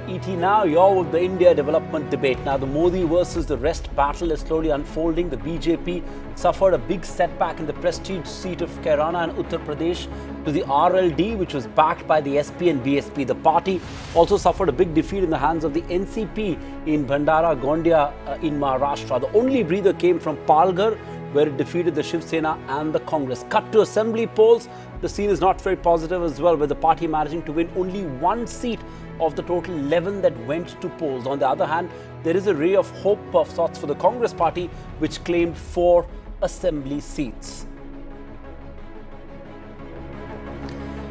ET Now, you're with the India development debate. Now, the Modi versus the rest battle is slowly unfolding. The BJP suffered a big setback in the prestige seat of Kairana in Uttar Pradesh to the RLD, which was backed by the SP and BSP. The party also suffered a big defeat in the hands of the NCP in Bhandara-Gondiya in Maharashtra. The only breather came from Palghar, where it defeated the Shiv Sena and the Congress. Cut to assembly polls, the scene is not very positive as well, with the party managing to win only one seat of the total 11 that went to polls. On the other hand, there is a ray of hope of sorts for the Congress party, which claimed 4 assembly seats.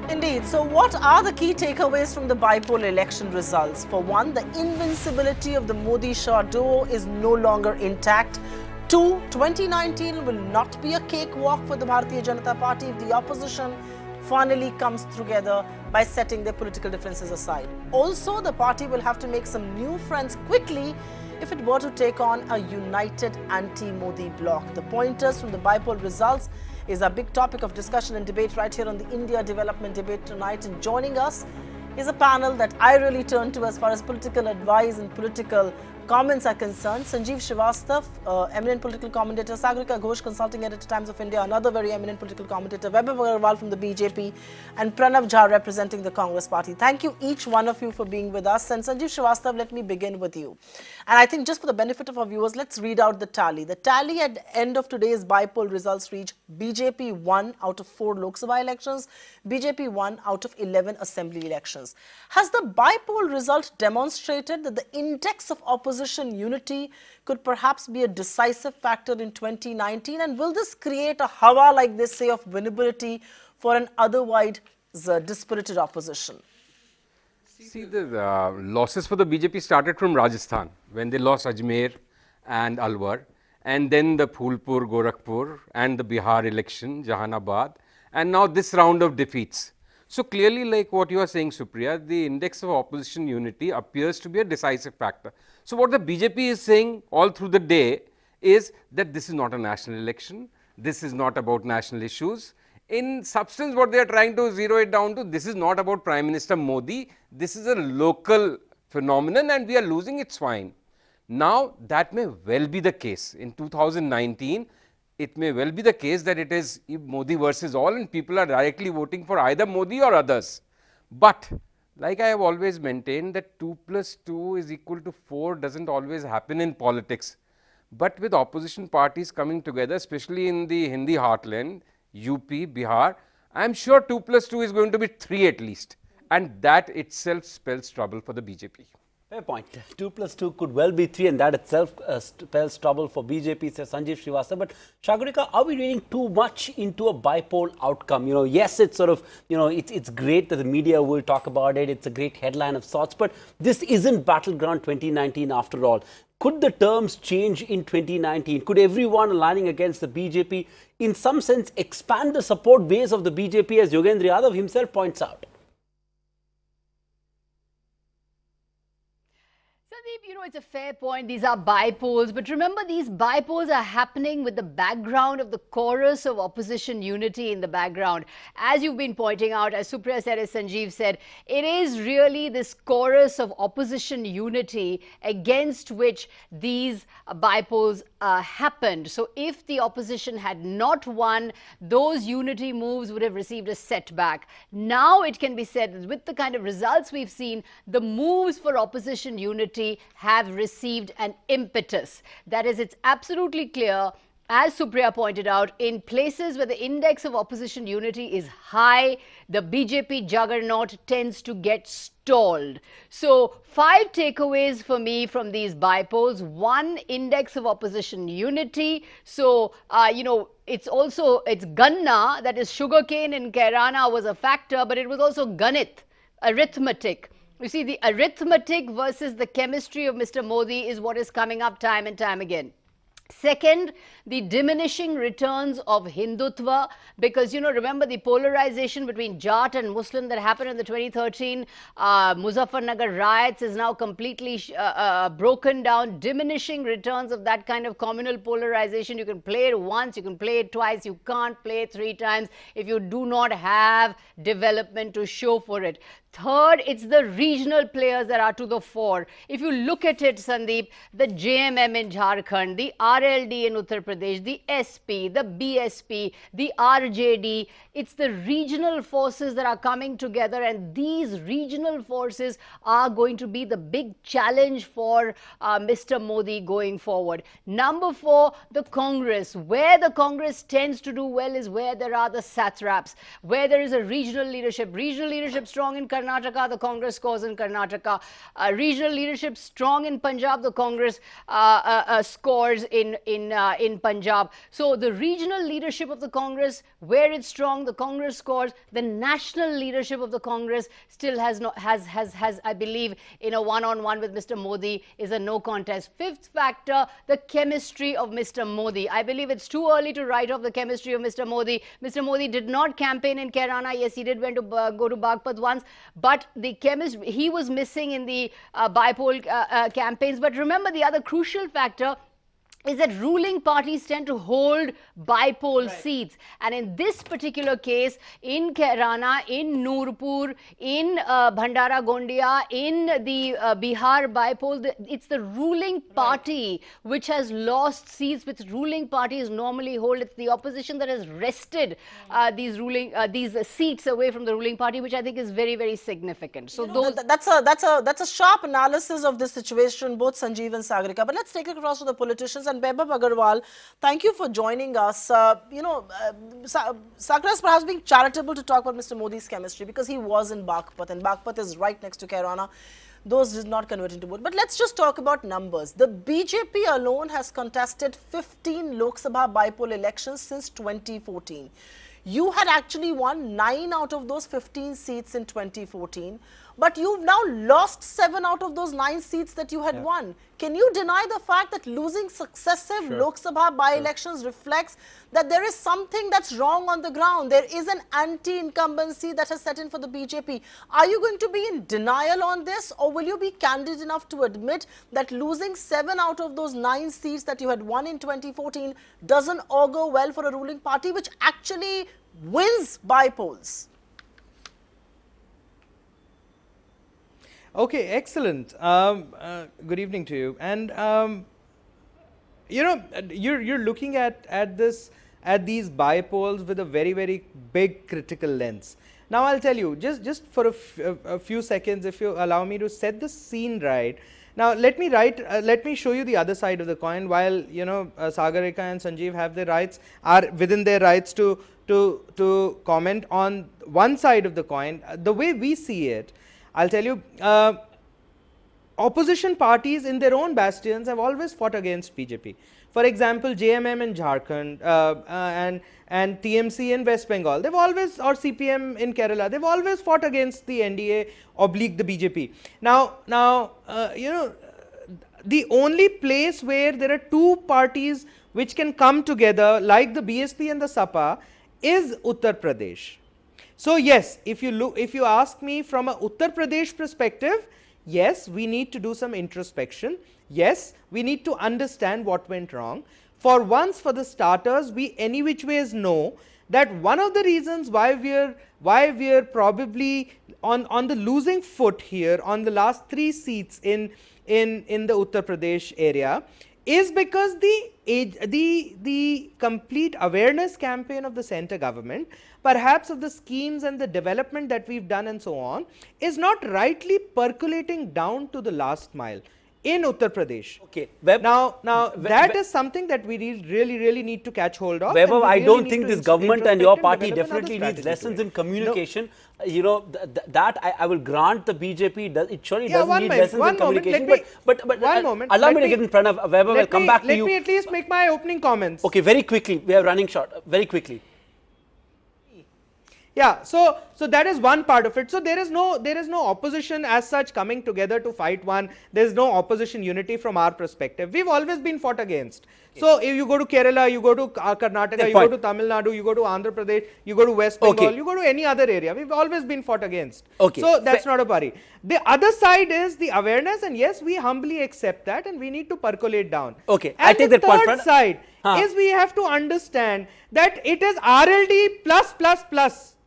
Indeed. So what are the key takeaways from the Bypoll election results? For one, the invincibility of the Modi-Shah duo is no longer intact. 2, 2019 will not be a cakewalk for the Bharatiya Janata Party if the opposition finally comes together by setting their political differences aside. Also, the party will have to make some new friends quickly if it were to take on a united anti-Modi bloc. The pointers from the Bypoll results is a big topic of discussion and debate right here on the India Development Debate tonight. And joining us is a panel that I really turn to as far as political advice and political comments are concerned. Sanjeev Srivastava, eminent political commentator; Sagarika Ghosh, consulting editor, Times of India, another very eminent political commentator; Vaibhav Agarwal from the BJP, and Pranav Jha representing the Congress party. Thank you, each one of you, for being with us. And Sanjeev Srivastava, let me begin with you. And I think just for the benefit of our viewers, let's read out the tally. The tally at the end of today's Bypoll results reach: BJP 1 out of 4 Lok Sabha elections, BJP 1 out of 11 assembly elections. Has the Bypoll result demonstrated that the index of opposition unity could perhaps be a decisive factor in 2019? And will this create a hawa, like they say, of winnability for an otherwise dispirited opposition? See, the losses for the BJP started from Rajasthan, when they lost Ajmer and Alwar, and then the Phulpur, Gorakhpur, and the Bihar election, Jahanabad, and now this round of defeats. So clearly, like what you are saying, Supriya, the index of opposition unity appears to be a decisive factor. So what the BJP is saying all through the day is that this is not a national election, this is not about national issues. In substance, what they are trying to zero it down to, this is not about Prime Minister Modi, this is a local phenomenon and we are losing its swine. Now, that may well be the case. In 2019, it may well be the case that it is Modi versus all and people are directly voting for either Modi or others. But like I have always maintained that 2 plus 2 is equal to 4 doesn't always happen in politics. But with opposition parties coming together, especially in the Hindi heartland, UP, Bihar, I am sure 2 plus 2 is going to be 3 at least. And that itself spells trouble for the BJP. Fair point. 2 plus 2 could well be 3, and that itself spells trouble for BJP, says Sanjeev Srivastava. But Sagarika, are we reading too much into a Bypoll outcome? You know, yes, it's sort of, you know, it's great that the media will talk about it. It's a great headline of sorts, but this isn't Battleground 2019 after all. Could the terms change in 2019? Could everyone aligning against the BJP in some sense expand the support base of the BJP, as Yogendra Yadav himself points out? Sandeep, you know, it's a fair point. These are bypolls. But remember, these bypolls are happening with the background of the chorus of opposition unity in the background. As you've been pointing out, as Supriya said, as Sanjeev said, it is really this chorus of opposition unity against which these bypolls happened. So if the opposition had not won, those unity moves would have received a setback. Now it can be said that with the kind of results we've seen, the moves for opposition unity have received an impetus. That is, it's absolutely clear, as Supriya pointed out, in places where the index of opposition unity is high, the BJP juggernaut tends to get stalled. So 5 takeaways for me from these bypolls. 1, index of opposition unity. So, you know, it's Ganna, that is sugarcane in Kairana was a factor, but it was also Ganit, arithmetic. You see, the arithmetic versus the chemistry of Mr. Modi is what is coming up time and time again. Second, the diminishing returns of Hindutva, because, you know, remember the polarization between Jat and Muslim that happened in the 2013 Muzaffarnagar riots is now completely broken down. Diminishing returns of that kind of communal polarization. You can play it once, you can play it twice, you can't play it 3 times if you do not have development to show for it. Third, it's the regional players that are to the fore. If you look at it, Sandeep, the JMM in Jharkhand, the RLD in Uttar Pradesh, the SP, the BSP, the RJD, it's the regional forces that are coming together, and these regional forces are going to be the big challenge for Mr. Modi going forward. Number 4, the Congress. Where the Congress tends to do well is where there are the satraps, where there is a regional leadership. Regional leadership strong in Karnataka, the Congress scores in Karnataka. Regional leadership strong in Punjab, the Congress scores in Punjab. So the regional leadership of the Congress, where it's strong, the Congress scores. The national leadership of the Congress still has I believe, in a one-on-one with Mr. Modi, is a no contest. Fifth factor, the chemistry of Mr. Modi. I believe it's too early to write off the chemistry of Mr. Modi. Mr. Modi did not campaign in Kairana. Yes, he did go to Bagpat once, but the chemistry, he was missing in the Bypoll campaigns. But remember, the other crucial factor is that ruling parties tend to hold Bypoll seats. And in this particular case, in Kairana, in Nurpur, in Bhandara-Gondiya, in the Bihar Bypoll, it's the ruling party which has lost seats, which ruling parties normally hold. It's the opposition that has wrested these seats away from the ruling party, which I think is very, very significant. So that's a sharp analysis of this situation, both Sanjeev and Sagarika. But let's take it across to the politicians. And Vaibhav Agarwal, thank you for joining us. Sagarika is perhaps being charitable to talk about Mr. Modi's chemistry because he was in Bagpat, and Bagpat is right next to Kairana. Those did not convert into vote. But let's just talk about numbers. The BJP alone has contested 15 Lok Sabha Bypoll elections since 2014. You had actually won 9 out of those 15 seats in 2014. But you've now lost 7 out of those 9 seats that you had won. Can you deny the fact that losing successive Lok Sabha by-elections reflects that there is something that's wrong on the ground? There is an anti-incumbency that has set in for the BJP. Are you going to be in denial on this, or will you be candid enough to admit that losing 7 out of those 9 seats that you had won in 2014 doesn't augur well for a ruling party which actually wins by-polls? Okay, excellent. Good evening to you. And you're looking at these bypolls with a very, very big critical lens. Now I'll tell you, just for a few seconds, if you allow me to set the scene right. Now let me show you the other side of the coin. While Sagarika and Sanjeev have their rights, are within their rights to comment on one side of the coin. The way we see it, I'll tell you, opposition parties in their own bastions have always fought against BJP. For example, JMM in Jharkhand and TMC in West Bengal, they've always, or CPM in Kerala, they've always fought against the NDA / the BJP. Now, the only place where there are 2 parties which can come together, like the BSP and the SAPA, is Uttar Pradesh. So yes, if you ask me from a Uttar Pradesh perspective, yes, we need to do some introspection. Yes, we need to understand what went wrong. For once, for the starters, we any which ways know that one of the reasons why we're probably on the losing foot here on the last 3 seats in the Uttar Pradesh area is because the complete awareness campaign of the center government, perhaps of the schemes and the development that we've done and so on, is not rightly percolating down to the last mile in Uttar Pradesh. Okay. Now that is something that we really need to catch hold of. Vaibhav, I don't think this government and your party definitely needs lessons in communication. No. That I will grant the BJP. It surely doesn't need lessons in communication. But one moment. Allow me to get in front of Vaibhav. We'll come back to you. Let me at least make my opening comments. Okay, very quickly. We are running short. Very quickly. Yeah, so that is one part of it. So there is no opposition as such coming together to fight one. There is no opposition unity from our perspective. We've always been fought against. Okay. So if you go to Kerala, you go to Karnataka, you go to Tamil Nadu, you go to Andhra Pradesh, you go to West Bengal, you go to any other area. We've always been fought against. Okay. So that's not a worry. The other side is the awareness, and yes, we humbly accept that, and we need to percolate down. Okay, and I take that point. The third side is we have to understand that it is RLD plus.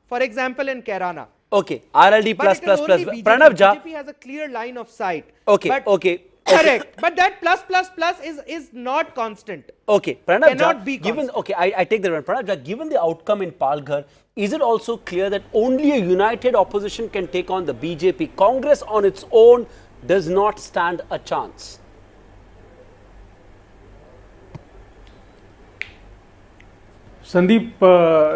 For example, in Kairana, Okay, RLD plus plus plus. Pranav BJP has a clear line of sight. Okay, but okay. Correct. But that plus plus plus is not constant. Okay, Pranav cannot be given, okay, I take the one. Pranav, given the outcome in Palghar, is it also clear that only a united opposition can take on the BJP? Congress on its own does not stand a chance. Sandeep,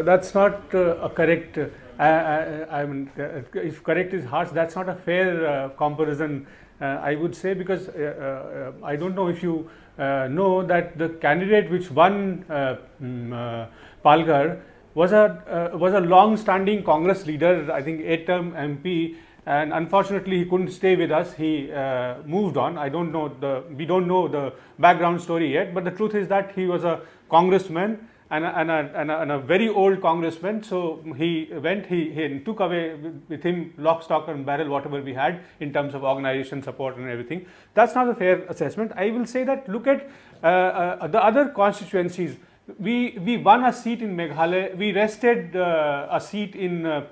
that's not a correct, I mean, if correct is harsh, that's not a fair comparison, I would say, because I don't know if you know that the candidate which won Palghar was a long-standing Congress leader, I think 8-term MP, and unfortunately he couldn't stay with us. He moved on. We don't know the background story yet, but the truth is that he was a congressman and a very old congressman. So he went, he took away with him lock, stock and barrel whatever we had in terms of organization support and everything. That's not a fair assessment. I will say that look at the other constituencies. We won a seat in Meghalaya. We wrested a seat in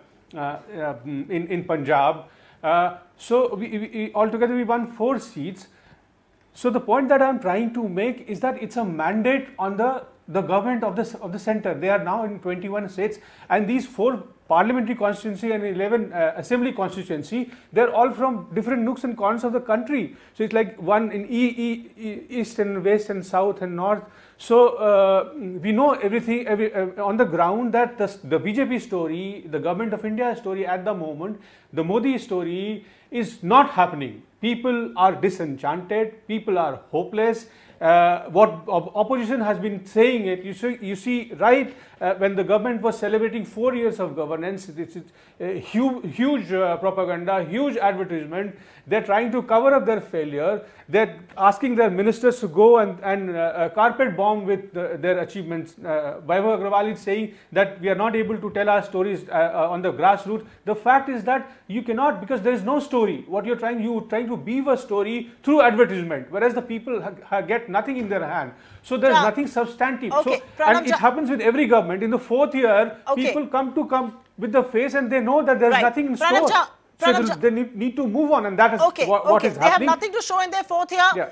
Punjab. So we altogether we won 4 seats. So the point that I am trying to make is that it's a mandate on the government of the center. They are now in 21 states, and these 4 parliamentary constituency and 11 assembly constituency, they're all from different nooks and corners of the country. So it's like one in east and west and south and north. So we know everything on the ground that the BJP story, the government of India story at the moment, the Modi story is not happening. People are disenchanted, people are hopeless. What opposition has been saying it, you see right when the government was celebrating 4 years of governance, it's huge propaganda, huge advertisement. They're trying to cover up their failure. They're asking their ministers to go and carpet bomb with their achievements. Vaibhav Agrawal is saying that we are not able to tell our stories on the grassroots. The fact is that you cannot, because there is no story. What you're trying to weave a story through advertisement, whereas the people get nothing in their hand. So there's nothing substantive. Okay, so, and it happens with every government. In the 4th year, people come with the face and they know that there's nothing in store. So they need to move on, and that is what is happening. They have nothing to show in their 4th year. Yeah.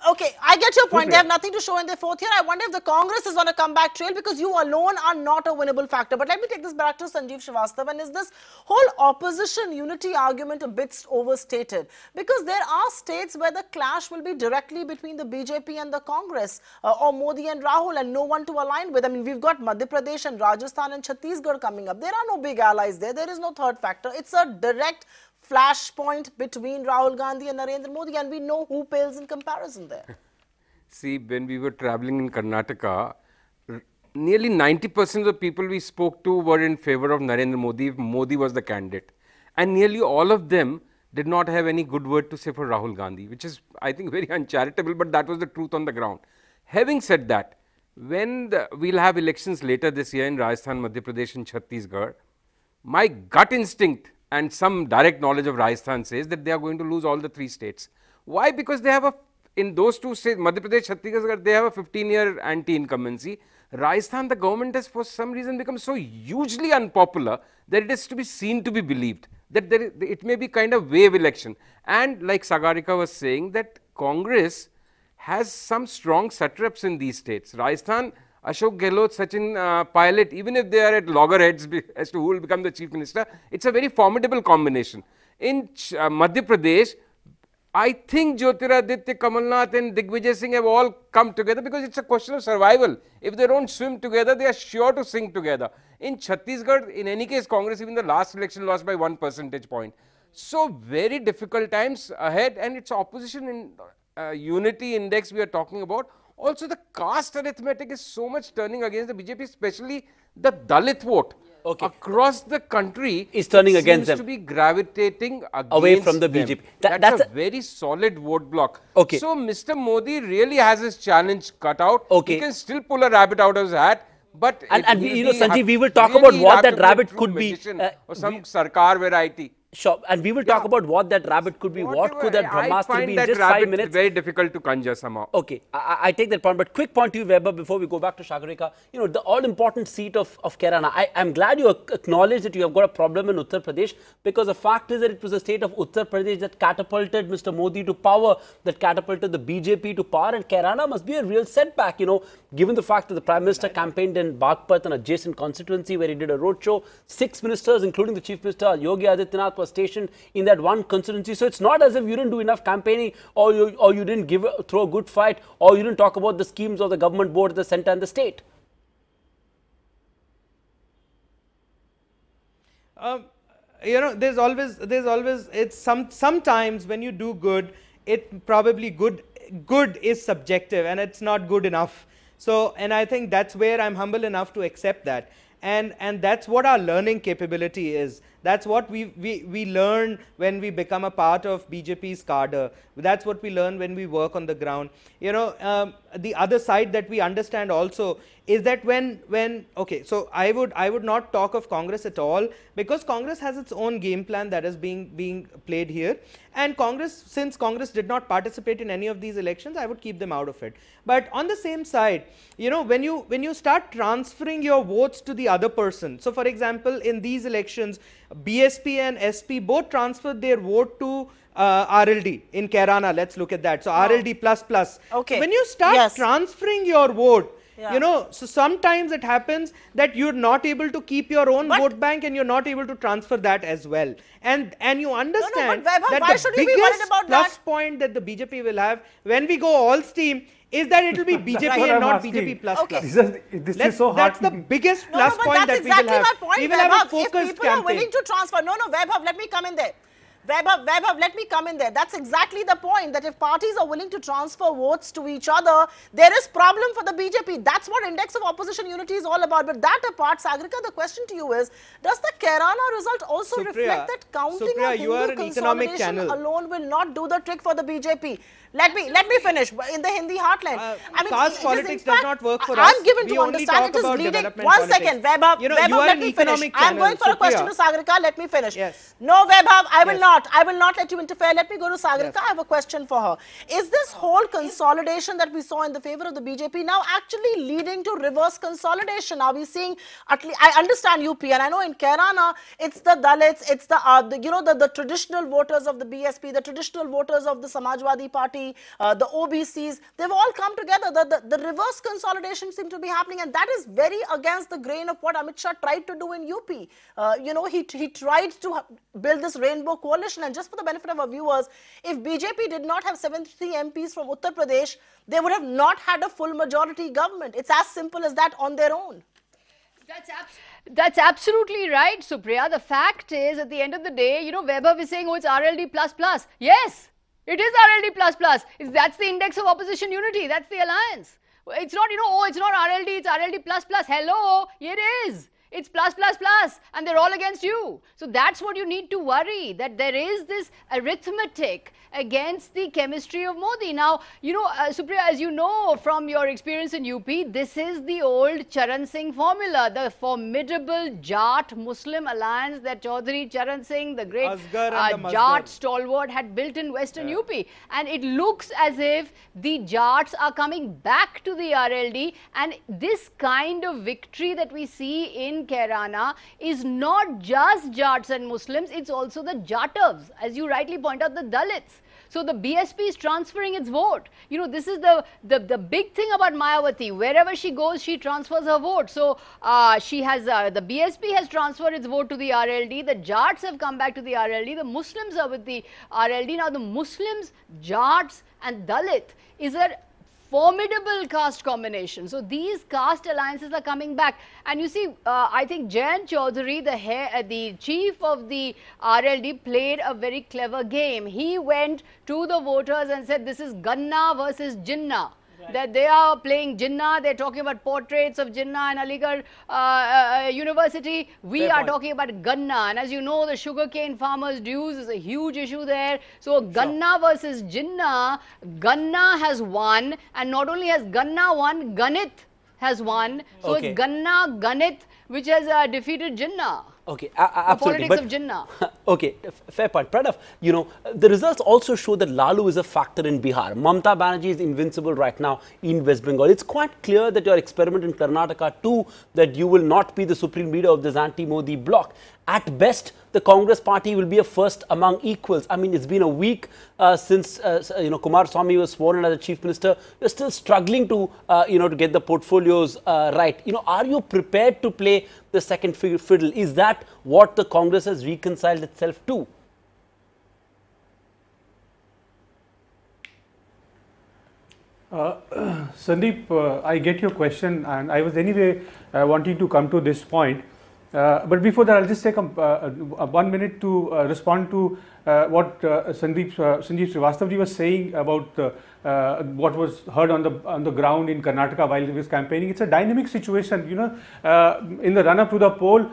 Okay, I get your point. They have nothing to show in their 4th year. I wonder if the Congress is on a comeback trail, because you alone are not a winnable factor. But let me take this back to Sanjeev Srivastava. And is this whole opposition unity argument a bit overstated? Because there are states where the clash will be directly between the BJP and the Congress, or Modi and Rahul, and no one to align with. I mean, we've got Madhya Pradesh and Rajasthan and Chhattisgarh coming up. There are no big allies there. There is no third factor. It's a direct flashpoint between Rahul Gandhi and Narendra Modi, and we know who pales in comparison there. See, when we were traveling in Karnataka, nearly 90% of the people we spoke to were in favor of Narendra Modi if Modi was the candidate. And nearly all of them did not have any good word to say for Rahul Gandhi, which is, I think, very uncharitable, but that was the truth on the ground. Having said that, when we'll have elections later this year in Rajasthan, Madhya Pradesh and Chhattisgarh, my gut instinct and some direct knowledge of Rajasthan says that they are going to lose all the 3 states. Why? Because they have in those 2 states, Madhya Pradesh, Chhattisgarh, they have a 15-year anti-incumbency. Rajasthan, the government has for some reason become so hugely unpopular that it is to be seen to be believed, that it may be kind of wave election. And like Sagarika was saying, that Congress has some strong satraps in these states. Rajasthan, Ashok Gehlot, Sachin Pilot, even if they are at loggerheads as to who will become the chief minister, it's a very formidable combination. In Madhya Pradesh, I think Jyotiraditya, Kamalnath and Digvijay Singh have all come together because it's a question of survival. If they don't swim together, they are sure to sink together. In Chhattisgarh, in any case, Congress even the last election lost by 1 percentage point. So very difficult times ahead, and it's opposition in unity index we are talking about. Also, the caste arithmetic is so much turning against the BJP, especially the Dalit vote. Across the country is turning against them. Seems to be gravitating away from the BJP. That's a very solid vote block. So Mr. Modi really has his challenge cut out. He can still pull a rabbit out of his hat. But and you know, Sanjeev, we will talk about what that rabbit could be. Or some Sarkar variety. Sure, and we will talk about what that rabbit could be. What could that Brahmastra be in just 5 minutes? Very difficult to conjure somehow. Okay, I take that point, but quick point to you, Weber, before we go back to Sagarika. You know, the all-important seat of Kairana. I'm glad you acknowledge that you have got a problem in Uttar Pradesh, because the fact is that it was the state of Uttar Pradesh that catapulted Mr. Modi to power, that catapulted the BJP to power, and Kairana must be a real setback, you know, given the fact that the Prime Minister campaigned in Bagpat, an adjacent constituency where he did a roadshow. 6 ministers, including the Chief Minister, Yogi Adityanath, was stationed in that one constituency. So it's not as if you didn't do enough campaigning, or you didn't throw a good fight, or you didn't talk about the schemes of the government board, the centre and the state. You know, there's always it's sometimes when you do good, it probably good is subjective and it's not good enough. So, and I think that's where I'm humble enough to accept that. And that's what our learning capability is. That's what we learn when we become a part of BJP's cadre. That's what we learn when we work on the ground. You know, the other side that we understand also is that okay, so I would not talk of Congress at all, because Congress has its own game plan that is being played here, and since Congress did not participate in any of these elections, I would keep them out of it. But on the same side, you know, when you start transferring your votes to the other person, so for example, in these elections, BSP and SP both transferred their vote to RLD in Kairana. Let's look at that. So RLD plus. Okay. When you start transferring your vote, you know, so sometimes it happens that you're not able to keep your own vote bank, and you're not able to transfer that as well. And you understand that the biggest plus point that the BJP will have when we go all steam is that it will be BJP and not BJP plus. Okay. This is so hard. That's the biggest plus point that we will have. We will have a focused campaign. If people are willing to transfer, no, Vaibhav, let me come in there. Vaibhav, let me come in there. That's exactly the point, that if parties are willing to transfer votes to each other, there is problem for the BJP. That's what index of opposition unity is all about. But that apart, Sagarika, the question to you is, does the Kairana result also reflect that counting of Hindu consolidation alone will not do the trick for the BJP? Let me finish in the Hindi heartland. I mean, caste politics does not work for us. I'm given to understand it is leading. One second, Vaibhav, let me finish. I'm going for a question to Sagarika. Let me finish. Yes. No, Vaibhav, I will not. I will not let you interfere. Let me go to Sagarika. I have a question for her. Is this whole consolidation that we saw in the favor of the BJP now actually leading to reverse consolidation? Are we seeing, at least, I understand UP, and I know in Kairana, it's the Dalits, it's the traditional voters of the BSP, the traditional voters of the Samajwadi Party, the OBCs, they've all come together. The reverse consolidation seems to be happening, and that is very against the grain of what Amit Shah tried to do in UP. He tried to build this rainbow coalition, and just for the benefit of our viewers, if BJP did not have 73 MPs from Uttar Pradesh, they would have not had a full majority government. It's as simple as that on their own. That's absolutely right, Supriya. The fact is, at the end of the day, you know, Vaibhav is saying, oh, it's RLD plus. Yes, it is RLD plus. That's the index of opposition unity. That's the alliance. It's not, oh, it's not RLD, it's RLD plus. Hello, it is. It's plus, and they're all against you. So that's what you need to worry, that there is this arithmetic against the chemistry of Modi. Now, you know, Supriya, as you know from your experience in UP, this is the old Charan Singh formula, the formidable Jat Muslim alliance that Chaudhary Charan Singh, the great Jat stalwart, had built in Western UP. And it looks as if the Jats are coming back to the RLD, and this kind of victory that we see in Kairana is not just Jats and Muslims, it's also the Jatavs, as you rightly point out, the Dalits. So the BSP is transferring its vote. You know, this is the big thing about Mayawati. Wherever she goes, she transfers her vote. So she has the BSP has transferred its vote to the RLD. The Jats have come back to the RLD. The Muslims are with the RLD. Now the Muslims, Jats and Dalit is a formidable caste combination. So these caste alliances are coming back. And you see, I think Jayant Chaudhary, the chief of the RLD, played a very clever game. He went to the voters and said, this is Ganna versus Jinnah. Right. That they are playing Jinnah, they're talking about portraits of Jinnah in Aligarh University. We are talking about Ganna. And as you know, the sugarcane farmers' dues is a huge issue there. So Ganna versus Jinnah, Ganna has won. And not only has Ganna won, Ganit has won. So it's Ganna, Ganit, which has defeated Jinnah. Okay, The absolutely. politics of Jinnah. Okay, fair point. Pranav, you know, the results also show that Lalu is a factor in Bihar. Mamata Banerjee is invincible right now in West Bengal. It's quite clear that your experiment in Karnataka too, that you will not be the supreme leader of this anti-Modi bloc. At best, the Congress party will be a first among equals. I mean, it's been a week since Kumaraswamy was sworn in as the chief minister. You're still struggling to to get the portfolios right. You know, are you prepared to play the second fiddle? Is that what the Congress has reconciled itself to? Sandeep, I get your question, and I was anyway wanting to come to this point. But before that, I'll just take 1 minute to respond to what Sandeep Srivastava ji was saying about what was heard on the ground in Karnataka while he was campaigning. It's a dynamic situation, you know. In the run-up to the poll,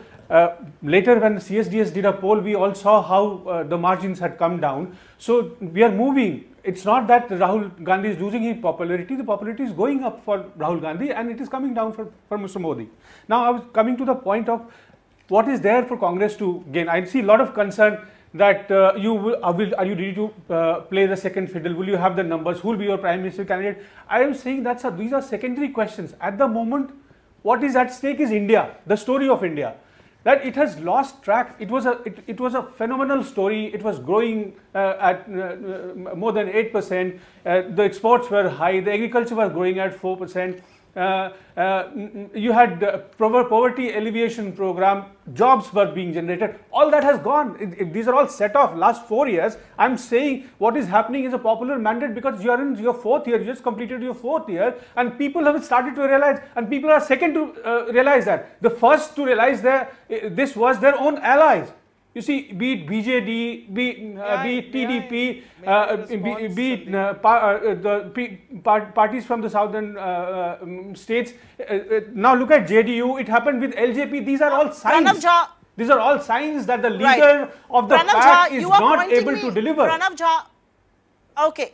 later when the CSDS did a poll, we all saw how the margins had come down. So we are moving. It's not that Rahul Gandhi is losing his popularity. The popularity is going up for Rahul Gandhi, and it is coming down for Mr. Modi. Now, I was coming to the point of what is there for Congress to gain. I see a lot of concern that are you ready to play the second fiddle? Will you have the numbers? Who will be your prime minister candidate? I am saying these are secondary questions. At the moment, what is at stake is India, the story of India. That it has lost track. It was a phenomenal story. It was growing at more than 8%. The exports were high. The agriculture was growing at 4%. You had poverty alleviation program, jobs were being generated, all that has gone. These are all set off last 4 years. I'm saying what is happening is a popular mandate because you are in your 4th year, you just completed your 4th year, and people have started to realize, and people are second to realize that. The first to realize that this was their own allies. You see, be it BJD, be it TDP, be it the parties from the southern states. Now look at JDU. It happened with LJP. These are all signs. These are all signs that the leader of the pack is not able to deliver. Pranav Jha, okay.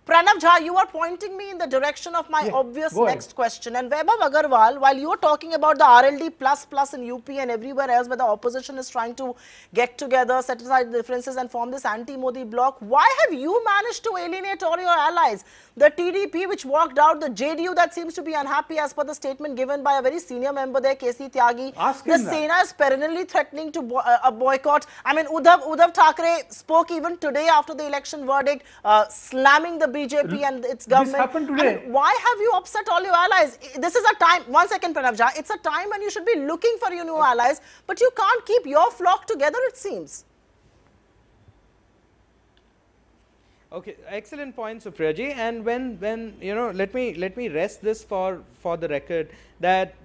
Pranav Jha, you are pointing me in the direction of my obvious next question. And Vaibhav Agarwal, while you are talking about the RLD plus in UP and everywhere else where the opposition is trying to get together, set aside differences and form this anti-Modi bloc, why have you managed to alienate all your allies? The TDP which walked out, the JDU that seems to be unhappy as per the statement given by a very senior member there, KC Tyagi. The Sena is perennially threatening to boycott. I mean, Uddhav Thackeray spoke even today after the election verdict, slamming the BJP and its government. This happened today. I mean, why have you upset all your allies? This is a time, 1 second Pranav Jha, it's a time when you should be looking for your new allies, but you can't keep your flock together, it seems. Okay, excellent point, Supriya ji. And when you know, let me rest this for the record that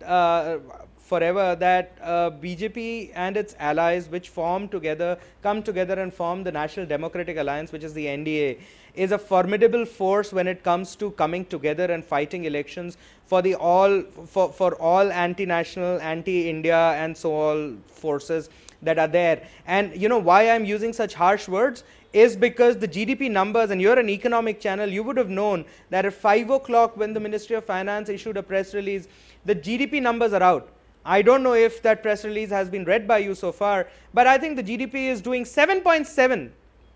forever that BJP and its allies, which come together and form the National Democratic Alliance, which is the NDA, is a formidable force when it comes to coming together and fighting elections for all anti-national, anti-India and so all forces that are there. And you know why I'm using such harsh words is because the GDP numbers, and you're an economic channel, you would have known that at 5 o'clock when the Ministry of Finance issued a press release, the GDP numbers are out. I don't know if that press release has been read by you so far, but I think the GDP is doing 7.7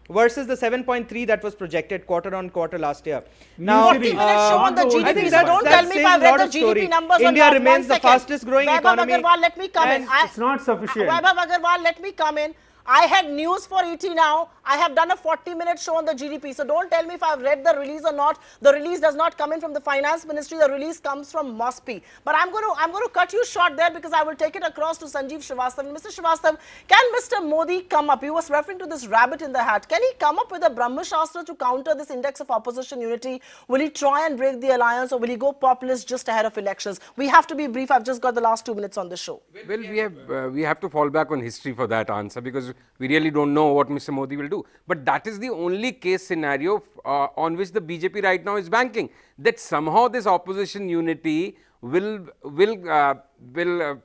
versus the 7.3 that was projected quarter on quarter last year. Now, 40 minutes show on the GDP, so don't tell me if I've read the GDP numbers or not. India remains the fastest growing economy. Vaibhav Agarwal, let me come in. It's not sufficient. Vaibhav Agarwal, let me come in. I had news for ET now. I have done a 40-minute show on the GDP. So don't tell me if I've read the release or not. The release does not come in from the finance ministry. The release comes from MOSPI. But I'm going to cut you short there because I will take it across to Sanjeev Srivastava. Mr. Srivastava, can Mr. Modi come up? He was referring to this rabbit in the hat. Can he come up with a Brahma Shastra to counter this index of opposition unity? Will he try and break the alliance, or will he go populist just ahead of elections? We have to be brief. I've just got the last 2 minutes on the show. Well, we have to fall back on history for that answer because we really don't know what Mr. Modi will do. But that is the only case scenario on which the BJP right now is banking. That somehow this opposition unity will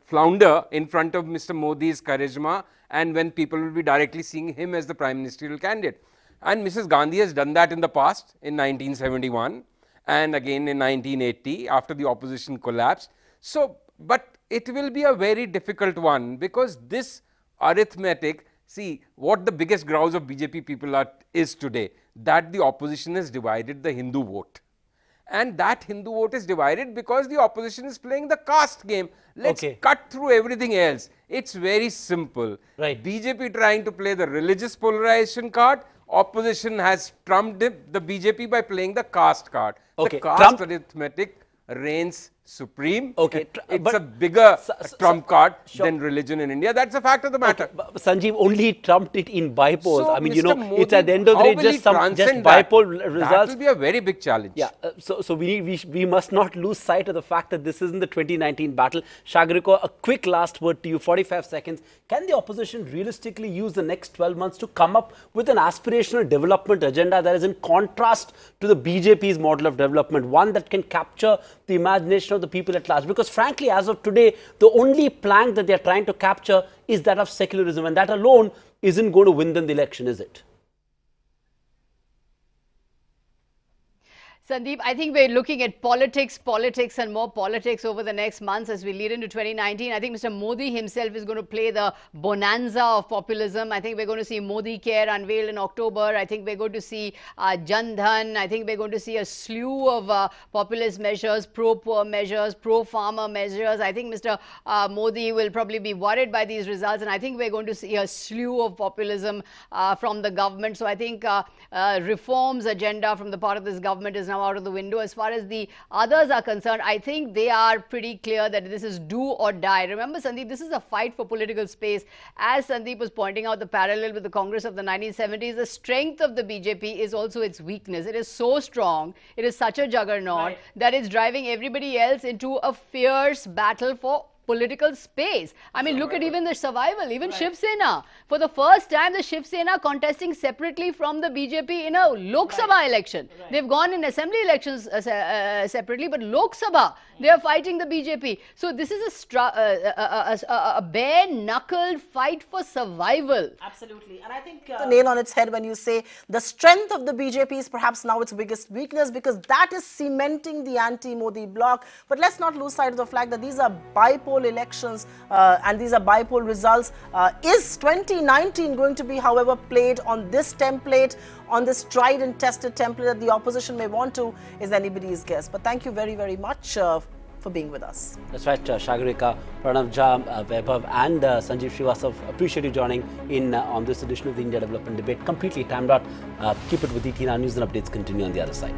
flounder in front of Mr. Modi's charisma, and when people will be directly seeing him as the prime ministerial candidate. And Mrs. Gandhi has done that in the past, in 1971, and again in 1980 after the opposition collapsed. So, but it will be a very difficult one because this arithmetic, see what the biggest grouse of BJP people is today, that the opposition has divided the Hindu vote. And that Hindu vote is divided because the opposition is playing the caste game. Let's cut through everything else. It's very simple. Right. BJP trying to play the religious polarization card. Opposition has trumped the BJP by playing the caste card. The caste arithmetic reigns supreme. It's a bigger trump card than religion in India. That's a fact of the matter. Sanjeev only trumped it in bypolls. So I mean, Mr. you know, Modi, it's at the end of the day just bypoll results. That will be a very big challenge. Yeah. So we must not lose sight of the fact that this isn't the 2019 battle. Shagriko, a quick last word to you, 45 seconds. Can the opposition realistically use the next 12 months to come up with an aspirational development agenda that is in contrast to the BJP's model of development, one that can capture the imagination of the people at large? Because frankly, as of today, the only plank that they are trying to capture is that of secularism, and that alone isn't going to win them the election, is it? Sandeep, I think we're looking at politics and more politics over the next months as we lead into 2019. I think Mr. Modi himself is going to play the bonanza of populism. I think we're going to see Modi Care unveiled in October. I think we're going to see Jan Dhan. I think we're going to see a slew of populist measures, pro-poor measures, pro-farmer measures. I think Mr. Modi will probably be worried by these results, and I think we're going to see a slew of populism from the government. So I think reforms agenda from the part of this government is now out of the window. As far as the others are concerned, I think they are pretty clear that this is do or die. Remember, Sandeep, this is a fight for political space. As Sandeep was pointing out the parallel with the Congress of the 1970s, the strength of the BJP is also its weakness. It is so strong, it is such a juggernaut that it's driving everybody else into a fierce battle for political space. I mean, look at even the survival, even Shiv Sena. For the first time, the Shiv Sena contesting separately from the BJP in a Lok Sabha election. They've gone in assembly elections separately, but Lok Sabha, they are fighting the BJP. So this is a bare-knuckled fight for survival. Absolutely. And I think the nail on its head when you say the strength of the BJP is perhaps now its biggest weakness, because that is cementing the anti-Modi bloc. But let's not lose sight of the fact that these are bypoll elections and these are bypoll results. Is 2019 going to be, however, played on this template, on this tried and tested template that the opposition may want to, is anybody's guess. But thank you very, very much for being with us. That's right, Shagrika, Pranav Jha, Vaibhav and Sanjeev Srivastav, appreciate you joining in on this edition of the India Development Debate. Completely timed out. Keep it with ET Now. News and updates continue on the other side.